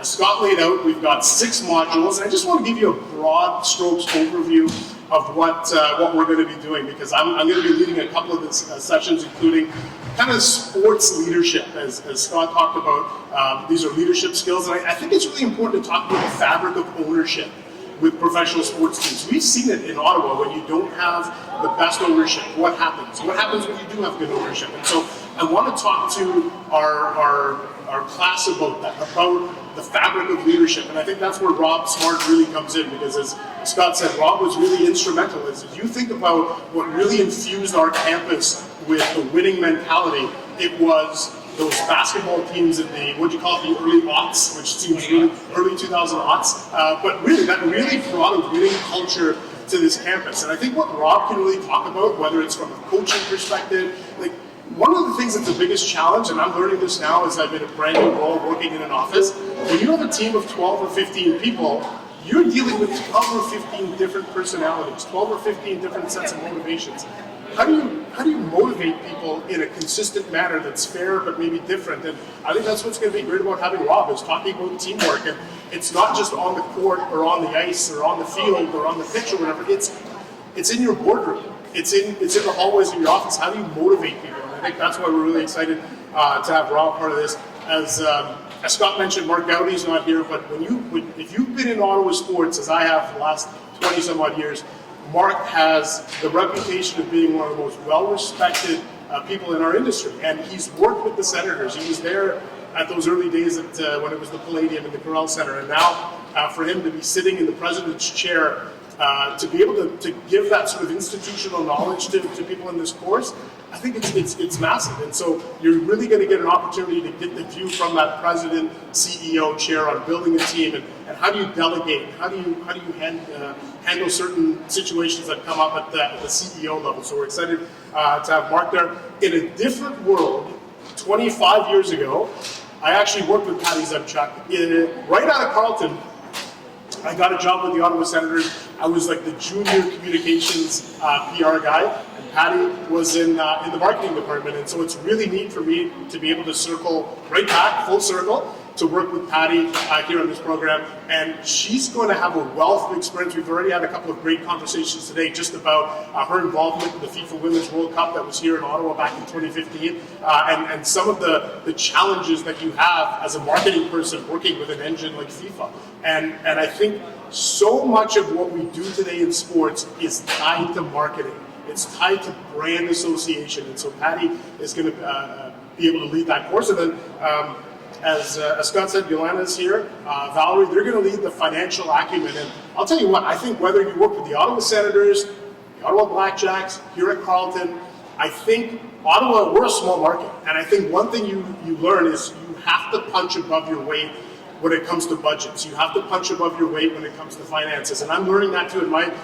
as Scott laid out, we've got 6 modules, and I just want to give you a broad strokes overview of what we're going to be doing, because I'm going to be leading a couple of the sessions, including kind of sports leadership, as Scott talked about. These are leadership skills, and I think it's really important to talk about the fabric of ownership with professional sports teams. We've seen it in Ottawa when you don't have the best ownership. What happens? What happens when you do have good ownership? And so I want to talk to our class about that, about the fabric of leadership. And I think that's where Rob Smart really comes in, because as Scott said, Rob was really instrumental. As you think about what really infused our campus with the winning mentality, it was those basketball teams in the, what do you call it, the early aughts, which seems really early 2000 aughts, but really, that really brought a winning culture to this campus. And I think what Rob can really talk about, whether it's from a coaching perspective, like, one of the things that's the biggest challenge, and I'm learning this now as I've been in a brand new role working in an office, when you have a team of 12 or 15 people, you're dealing with 12 or 15 different personalities, 12 or 15 different sets of motivations. How do you motivate people in a consistent manner that's fair but maybe different? And I think that's what's going to be great about having Rob, is talking about teamwork. And it's not just on the court or on the ice or on the field or on the pitch or whatever. It's in your boardroom. It's in the hallways of your office. How do you motivate people? And I think that's why we're really excited to have Rob part of this. As Scott mentioned, Mark Gowdy's not here, but if you've been in Ottawa sports, as I have for the last 20 some odd years, Mark has the reputation of being one of the most well-respected people in our industry, and he's worked with the Senators. He was there at those early days when it was the Palladium and the Corral Center, and now for him to be sitting in the president's chair, to be able to give that sort of institutional knowledge to people in this course, I think it's massive. And so you're really going to get an opportunity to get the view from that president, CEO chair on building a team, and how do you delegate, how do you handle certain situations that come up at the CEO level. So we're excited to have Mark there. In a different world, 25 years ago, I actually worked with Patty Zemchuk. Right out of Carleton, I got a job with the Ottawa Senators. I was like the junior communications PR guy, and Patty was in the marketing department. And so it's really neat for me to be able to circle right back, full circle, to work with Patty here on this program. And she's going to have a wealth of experience. We've already had a couple of great conversations today just about her involvement in the FIFA Women's World Cup that was here in Ottawa back in 2015, and some of the challenges that you have as a marketing person working with an engine like FIFA. And I think so much of what we do today in sports is tied to marketing. It's tied to brand association. And so Patty is going to be able to lead that course. And then as Scott said, Yolanda is here. Valerie, they're going to lead the financial acumen. And I'll tell you what, I think whether you work with the Ottawa Senators, the Ottawa Blackjacks, here at Carleton, I think Ottawa, we're a small market. And I think one thing you learn is you have to punch above your weight when it comes to budgets. You have to punch above your weight when it comes to finances. And I'm learning that too.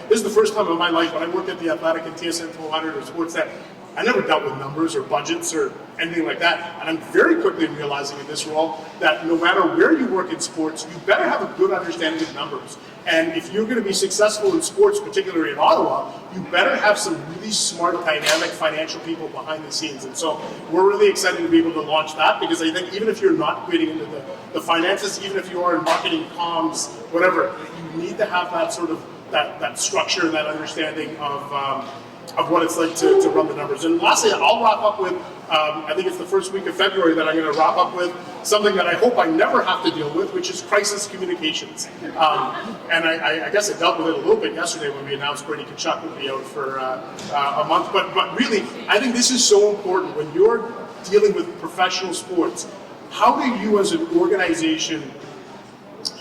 This is the first time in my life when I worked at the Athletic and TSN 400 or Sportsnet, I never dealt with numbers or budgets or anything like that. And I'm very quickly realizing in this role that no matter where you work in sports, you better have a good understanding of numbers. And if you're going to be successful in sports, particularly in Ottawa, you better have some really smart, dynamic financial people behind the scenes. And so we're really excited to be able to launch that, because I think even if you're not getting into the finances, even if you are in marketing, comms, whatever, you need to have that sort of that structure and that understanding of what it's like to run the numbers. And lastly, I'll wrap up with, I think it's the first week of February that I'm going to wrap up with something that I hope I never have to deal with, which is crisis communications. And I guess I dealt with it a little bit yesterday when we announced Brady Tkachuk would be out for a month. But really, I think this is so important when you're dealing with professional sports. How do you as an organization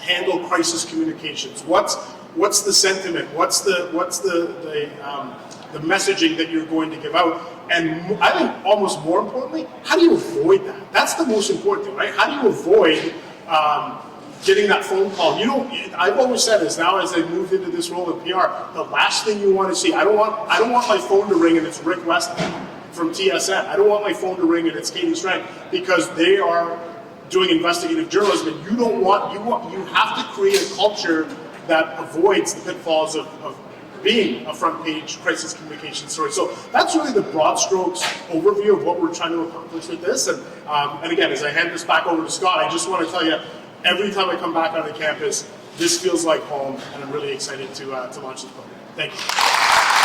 handle crisis communications? What's the sentiment? What's the messaging that you're going to give out? And I think almost more importantly, how do you avoid that? That's the most important thing, right? How do you avoid getting that phone call? I've always said this now as I moved into this role in PR, the last thing you want to see, I don't want my phone to ring and it's Rick Westhead from TSN. I don't want my phone to ring and it's Katie Strang, because they are doing investigative journalism, and you have to create a culture that avoids the pitfalls of being a front page crisis communication story. So that's really the broad strokes overview of what we're trying to accomplish with this. And again, as I hand this back over to Scott, I just want to tell you, every time I come back onto campus, this feels like home, and I'm really excited to launch this program. Thank you.